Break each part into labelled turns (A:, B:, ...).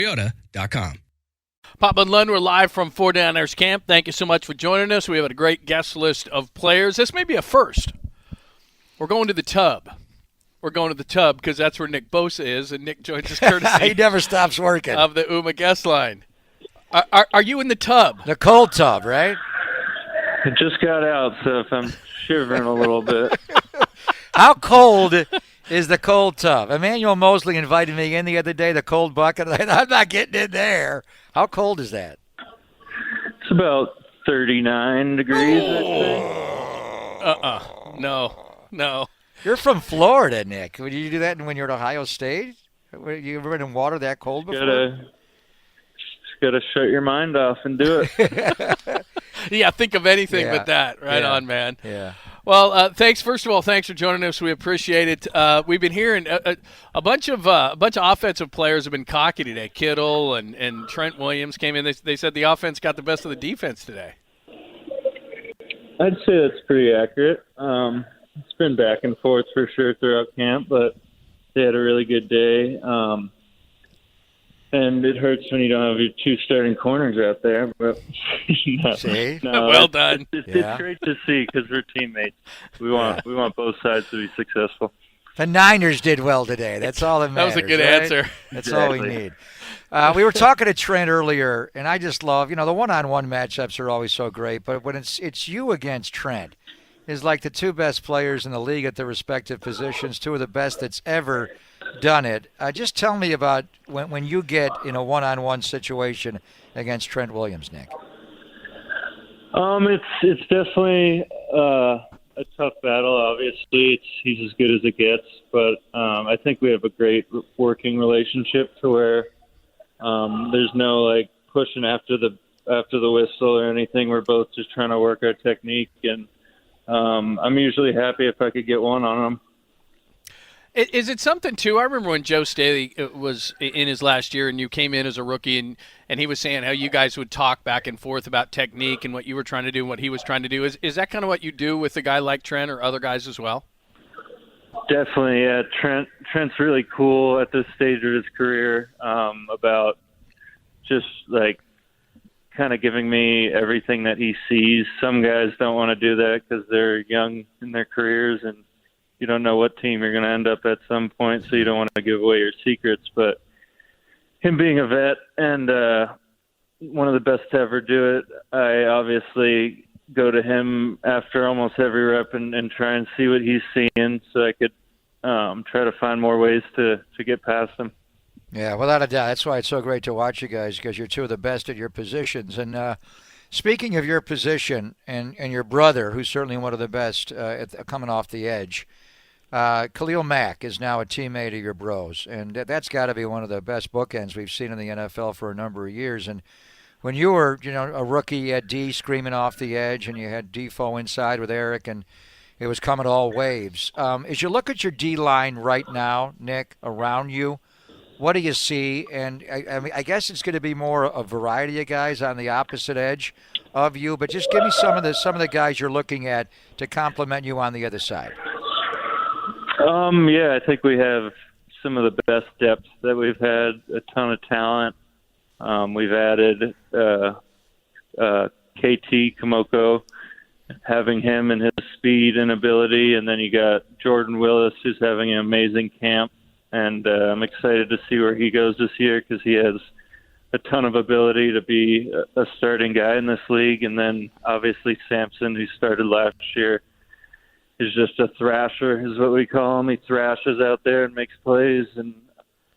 A: Toyota.com.
B: Papa and Lund, we're live from 49ers camp. Thank you so much for joining us. We have a great guest list of players. This may be a first. We're going to the tub. We're going to the tub because that's where Nick Bosa is, and Nick joins us courtesy
C: he never stops working.
B: Of the UMA guest line. Are you in the tub?
C: The cold tub, right?
D: I just got out, so if I'm shivering a little bit.
C: How cold is the cold tub? Emmanuel Mosley invited me in the other day, the cold bucket. I'm not getting in there. How cold is that?
D: It's about 39 degrees, I'd say.
B: No.
C: You're from Florida, Nick. Would you do that when you're at Ohio State? You ever been in water that cold before?
D: Just gotta shut your mind off and do it.
B: Yeah, think of anything but that. Right on, man.
C: Yeah.
B: Well, thanks. First of all, thanks for joining us. We appreciate it. We've been hearing a bunch of offensive players have been cocky today. Kittle and Trent Williams came in. They said the offense got the best of the defense today.
D: I'd say that's pretty accurate. It's been back and forth for sure throughout camp, but they had a really good day. And it hurts when you don't have your two starting corners out there. But
C: no,
B: well done.
D: It's great to see because we're teammates. We want both sides to be successful.
C: The Niners did well today. That's all that matters.
B: That was a good
C: right?
B: answer.
C: That's all we need. We were talking to Trent earlier, and I just love, the one-on-one matchups are always so great, but when it's you against Trent, is like the two best players in the league at their respective positions, two of the best that's ever done it. Just tell me about when you get in a one-on-one situation against Trent Williams, Nick.
D: It's definitely a tough battle. Obviously, he's as good as it gets, but I think we have a great working relationship to where there's no pushing after the whistle or anything. We're both just trying to work our technique, and I'm usually happy if I could get one on him.
B: Is it something, too? I remember when Joe Staley was in his last year and you came in as a rookie and he was saying how you guys would talk back and forth about technique and what you were trying to do and what he was trying to do. Is that kind of what you do with a guy like Trent or other guys as well?
D: Definitely, yeah. Trent's really cool at this stage of his career about just, kind of giving me everything that he sees. Some guys don't want to do that because they're young in their careers and you don't know what team you're going to end up at some point, so you don't want to give away your secrets. But him being a vet and one of the best to ever do it, I obviously go to him after almost every rep and try and see what he's seeing so I could try to find more ways to get past him.
C: Yeah, without a doubt. That's why it's so great to watch you guys because you're two of the best at your positions. And speaking of your position and your brother, who's certainly one of the best coming off the edge, Khalil Mack is now a teammate of your bros, and that's got to be one of the best bookends we've seen in the NFL for a number of years. And when you were, a rookie at D screaming off the edge, and you had Defoe inside with Eric, and it was coming all waves. As you look at your D line right now, Nick, around you, what do you see? And I guess it's going to be more a variety of guys on the opposite edge of you, but just give me some of the guys you're looking at to complement you on the other side.
D: Yeah, I think we have some of the best depth that we've had, a ton of talent. We've added KT Komoko, having him and his speed and ability, and then you got Jordan Willis, who's having an amazing camp, and I'm excited to see where he goes this year because he has a ton of ability to be a starting guy in this league. And then obviously Sampson, who started last year, is just a thrasher, is what we call him. He thrashes out there and makes plays. And,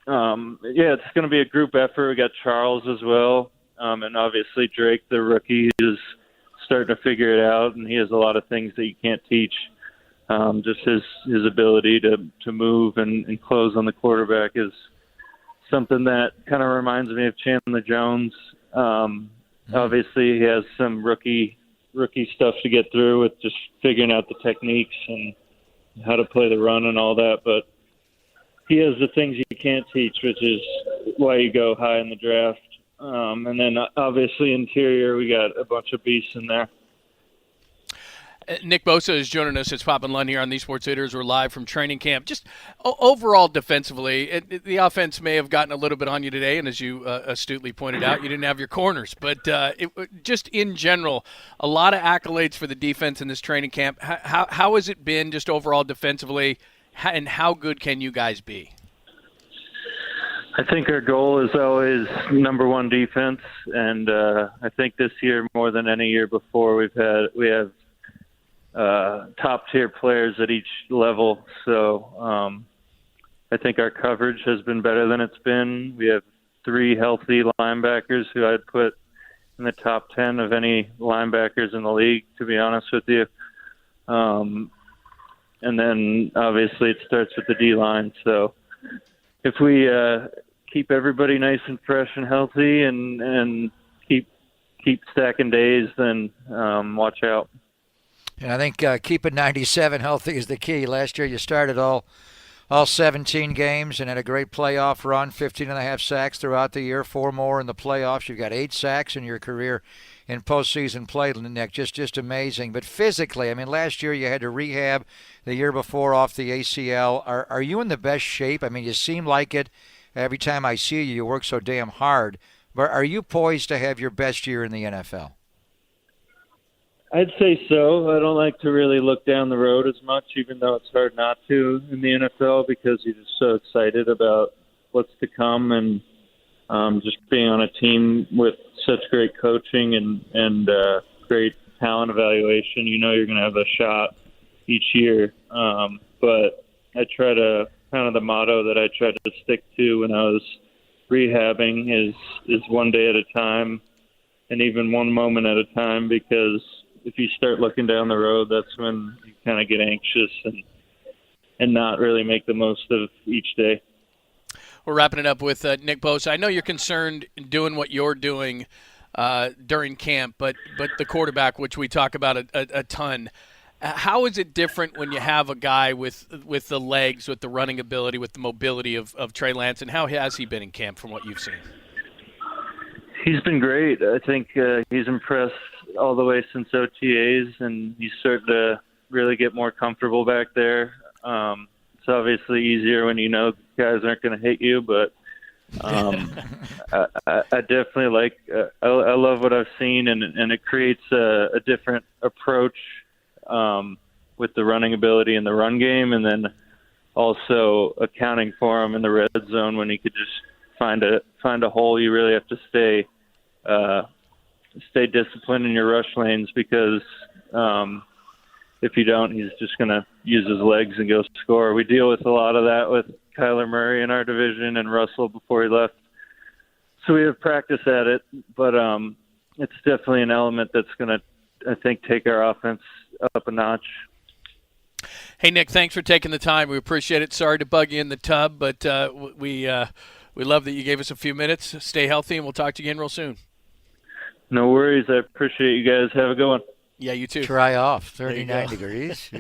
D: it's going to be a group effort. We got Charles as well. And obviously Drake, the rookie, is starting to figure it out, and he has a lot of things that you can't teach. Just his ability to move and close on the quarterback is something that kind of reminds me of Chandler Jones. Obviously, he has some rookie stuff to get through with just figuring out the techniques and how to play the run and all that. But he has the things you can't teach, which is why you go high in the draft. And then obviously interior, we got a bunch of beasts in there.
B: Nick Bosa is joining us. It's Pop and Lund here on these Sports Hitters. We're live from training camp. Just overall defensively, the offense may have gotten a little bit on you today, and as you astutely pointed out, you didn't have your corners. But just in general, a lot of accolades for the defense in this training camp. How has it been just overall defensively, and how good can you guys be?
D: I think our goal is always number one defense, and I think this year more than any year before we have top tier players at each level. So I think our coverage has been better than it's been. We have 3 healthy linebackers who I'd put in the top 10 of any linebackers in the league, to be honest with you. And then obviously it starts with the D-line. So if we keep everybody nice and fresh and healthy and keep stacking days, then watch out.
C: And I think keeping 97 healthy is the key. Last year you started all 17 games and had a great playoff run, 15.5 sacks throughout the year, 4 more in the playoffs. You've got 8 sacks in your career in postseason play, Nick. Just amazing. But physically, I mean, last year you had to rehab, the year before off the ACL. Are you in the best shape? I mean, you seem like it. Every time I see you, you work so damn hard. But are you poised to have your best year in the NFL?
D: I'd say so. I don't like to really look down the road as much, even though it's hard not to in the NFL, because you're just so excited about what's to come, and just being on a team with such great coaching and great talent evaluation. You know you're going to have a shot each year. But I try to, kind of the motto that I tried to stick to when I was rehabbing is one day at a time, and even one moment at a time, because if you start looking down the road, that's when you kind of get anxious and not really make the most of each day.
B: We're wrapping it up with Nick Bosa. I know you're concerned doing what you're doing during camp, but the quarterback, which we talk about a ton, how is it different when you have a guy with the legs, with the running ability, with the mobility of Trey Lance, and how has he been in camp from what you've seen?
D: He's been great. I think he's impressed all the way since OTAs, and he's started to really get more comfortable back there. It's obviously easier when you know guys aren't going to hit you, but I definitely like I love what I've seen, and it creates a different approach with the running ability in the run game, and then also accounting for him in the red zone when he could just find a hole. You really have to stay disciplined in your rush lanes, because if you don't, he's just going to use his legs and go score. We deal with a lot of that with Kyler Murray in our division and Russell before he left. So we have practice at it, but it's definitely an element that's going to, I think, take our offense up a notch.
B: Hey, Nick, thanks for taking the time. We appreciate it. Sorry to bug you in the tub, but we love that you gave us a few minutes. Stay healthy, and we'll talk to you again real soon.
D: No worries. I appreciate you guys. Have a good one.
B: Yeah, you too.
C: Try off 39 degrees.